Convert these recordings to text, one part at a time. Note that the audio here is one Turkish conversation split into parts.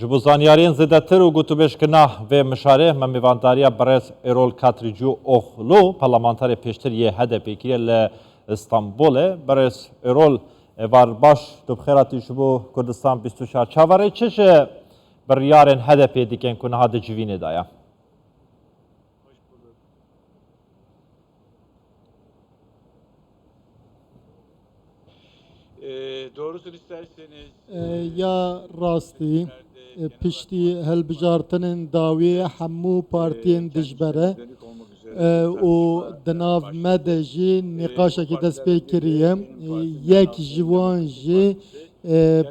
جبو زانیارین زدتر و گوتو بشکنا و مشاره ممیوانداریا برس ایرول کاتریجو اوخلو پارلمانتار پیشتر یه هده پیکیه لإستانبول برس ایرول وار باش تو بخیراتی شبو کردستان 24 چاوره چش بریارن هده پیدیکن کنه هده جوینه دایا Doğrusunu isterseniz ya rastî piştî hilbijartinên dawî hemû partiyên dijbere û di nav me de jî nîqaşekî dest pê kiriye yek ji wan jî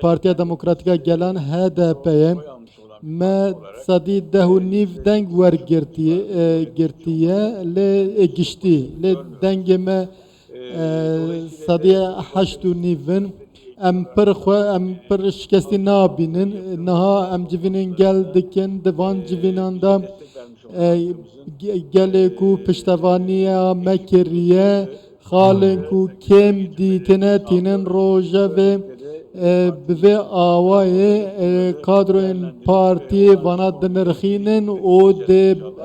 Partiya Demokratîk a Gelan HDP'ye me sedî deh û nîv deng wergirtiye lê giştî lê dengê me sedî heşt û nîvin em pir şikestî nabînin niha em civînên gel dikin di van civînan da gelê ku piştevaniya me kiriye xalên ku kêm dîtine tînin rojevê bi vê awayê kadroyên partiyê vana dinirxînin û dê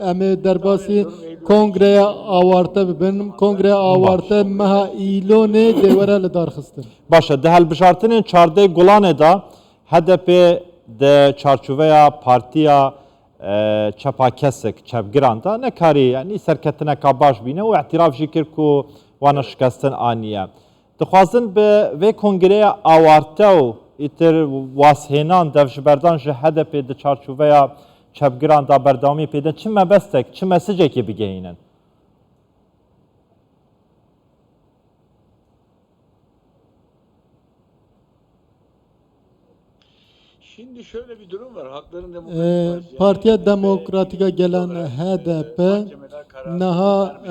em ê derbasî kongreya awarte bibin kongreya awarte meha îlonê dê were li darxistin. باشه ده هلبشارتنین چارده گلانه دا HDP de çarçuveya partiya çapa kesik çevgiran da ne kari yani serketine kabaş bine o ihtiraf jikir ku wana şikastin aniye. Dixwazin bi vê kongreya awarte û îtir washênan devjiberdan ji HDP de çarçuveya çevgiran da berdewamî pêdin çi mebestek, çi mesicekê bigihînin? Şimdi şöyle bir durum var. Halkların Demokratik Partiya Demokratîk a Gelan HDP niha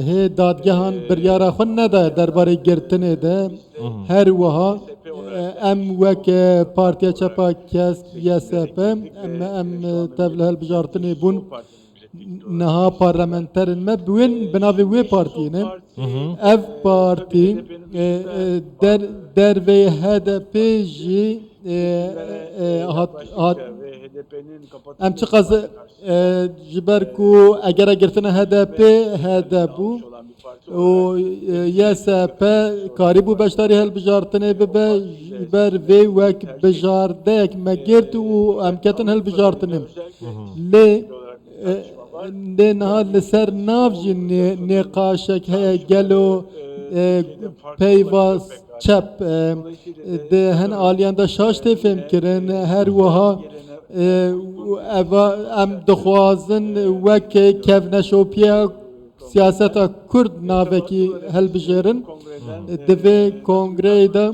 hê dadgehan biryara xwe nedaye derbarê girtinê de her wiha em wek Partiya Çapa YSP em tev li hilbijartinê bûn niha parlamenterên me bi bi navê wê partiyê ne ev partî dervê HDP jî em çi qas ji ber ku eger girtine HDP bû û YSP karî bû beşdarî hilbijartinê bibe ji ber vê wek bijardeyek me girt û em ketin hilbijartinê lê niha li ser nav jî nêqaşek heye gelo peyva çep de hin aliyan da şaş tê fêm kirin her wiha em dixwazin wek kevneşopiya siyaseta Kurd navekî hilbijêrin di vê kongreyê de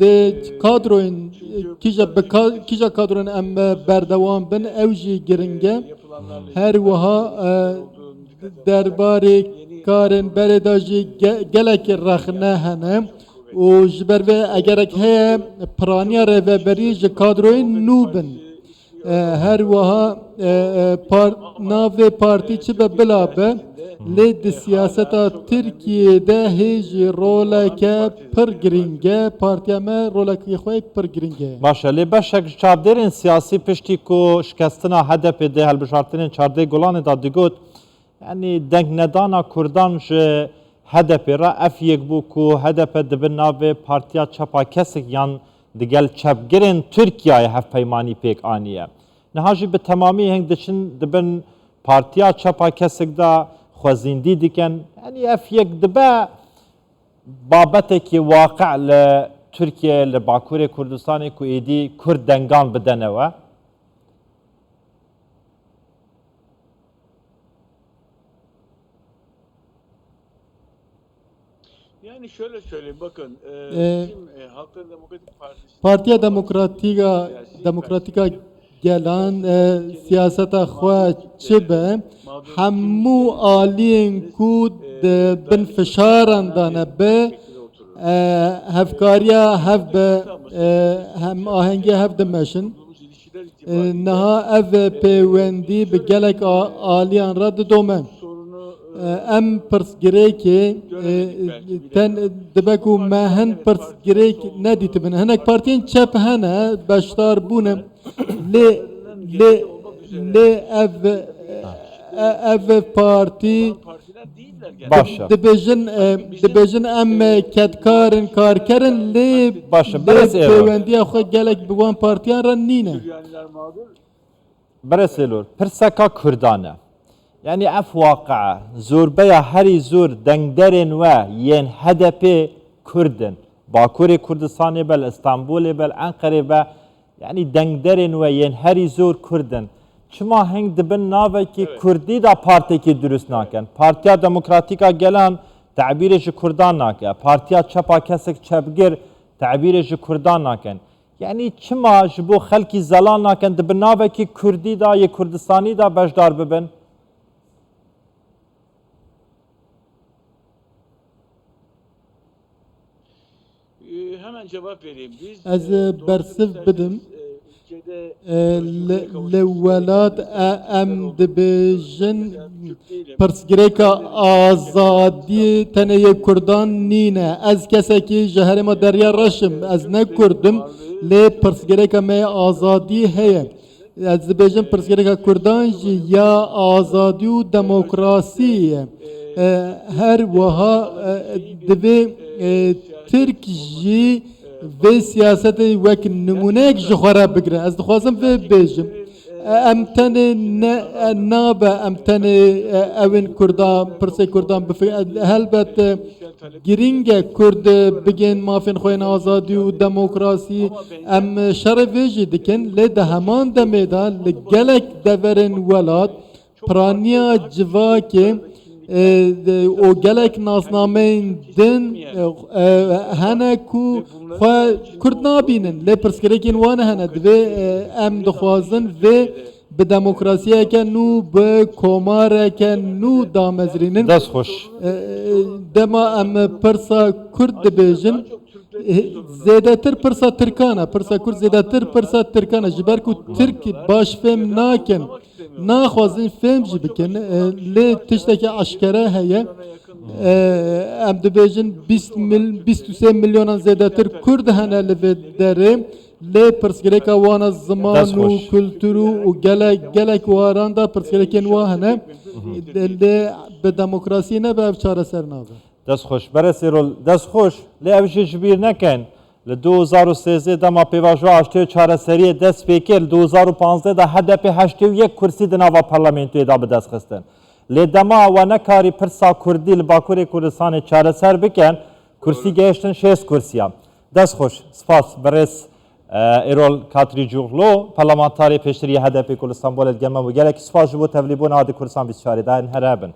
de kadroyên kîja kadroyên em berdewam bin ew jî giring e her wiha derbarê karên berê da jî gelekî rexne hene û ji ber vê egerek heye piraniya rêveberî ji kadroyên nû bin her wiha navê partî çi be bila be lê di siyaseta Tirkiyeyê hê jî roleke pir giring e partiya me rolekî xwe pir giring e. Başa lê beşek ji çavdêrên siyasî piştî ku şikestina HDP de hilbijartinên çardê Golanê da digot yani dengnedana Kurdan ji HDP ra ev yek bû ku HDP dibin navê partiya çapa kesik yan digel çevgirên Tirkiyeyê hevpeymanî pêk aniye. Niha jî bi temamî heng diçin dibin partiya çapa kesik da xwezîndî dikin yani ev yek dibe babetekî waqî li Tirkiye li Bakurê Kurdistanê ku êdî Kurd dengan bidene we. Yani şöyle söyleyeyim bakın bizim Halkların Demokratik Partisi Partiya Demokratîk a Gelan siyaseta xwe çi be hemû aliyên ku bin fişaran dane be hevkariya hev be hem ahengê hev dimeşin niha ev peywendî bi gelek aliyan re didome ام پرسگریکی تن دبکو ما هن پرسگریک ندیت بن هنک پارتین چپ هنه بشتار بونم لی اف پارتی partiler değiller gerçekten. Başa. دبیجن ام کتکارن کارکرن لی Başa, برس ایران. پیوندی خو گلک بوان پارتیان را نینه Süryaniler mağdur. برسلور پرسکا کردانه یعنی اف واقعه زور بیا هری زور دنگدرین و ین هدف کردن باکور کردستان بل استانبول بل انقره و یعنی دنگدرین و ین هری زور کردن چما هنگ دبن ناوه که کردی دا پارتی که درست ناکن پارتیا دموکراتیکا گلان تعبیرش کردان ناکن پارتیا چپا کسک چپگر تعبیرش کردان ناکن یعنی چما جبو خلکی زلان ناکن دبن ناوه که کردی دا یا کردستانی دا بشدار ببن Hemen cevap vereyim. Biz Az doğru bersif gösterseniz, bidim. ülkede لولات ام دبیجن پرسگریکا آزادی تنه کردان نینه از کسی که جهر ما دریا رشم از نکردم لی پرسگریکا می آزادی هیه از دبیجن پرسگریکا کردان جی یا آزادی و دموکراسی هر وها دبی ترک جی و سیاست وک نمونه یک جخوره بگیره از دخوازم و بیجم امتن نابه امتن اوین کردان پرسه کردان بفکر هلبت گرینگ کرد بگین مافین خوین آزادی و دموکراسی ام شرف ویجی دکن لی ده همان دمیدا لگلک دورن ولاد پرانیا جواکه او گلک ناسنامه دن هنه کو خوا کرد نابینن لی پرسکریکین وانه هنه دوی ام دخوازن و به دموکراسی که نو به کمار که نو دامزرینن دست خوش دما ام پرسا کرد بیجن زیاده تر پرسا ترکانه پرسا کرد زیاده تر پرسا ترکانه جبر کو ترک باش فهم ناکن ناخوازن فهم جی بکن لی تشتکی عشکره هیه ام دبیجن 23 میلیون زیاده تر کرد هنه لفه داره لی پرسگریکا وانا زمان و کلتور و گلک واران دا پرسگریکین واهنه لی به دموکراسی نه به چاره سر نابه دست خوش برسیرول دست خوش لی اوشی جبیر نکن ل 2013 دما پیواجو آشتی چاره سری دست پیکر 2015 دا هدف 81 کرسی دناوا پارلمنتوی دا به دست خستن لی دما و نکاری پرسا کردی لباکوری کردستان چاره سر بکن کرسی گشتن 6 کرسیا دست خوش سپاس برس ایرول کاتری جوغلو پارلمانتاری پیشتری هدف کردستان بولد گرمه و گرک سپاس جبو تبلیبون آدی کردستان 24 دا هرابن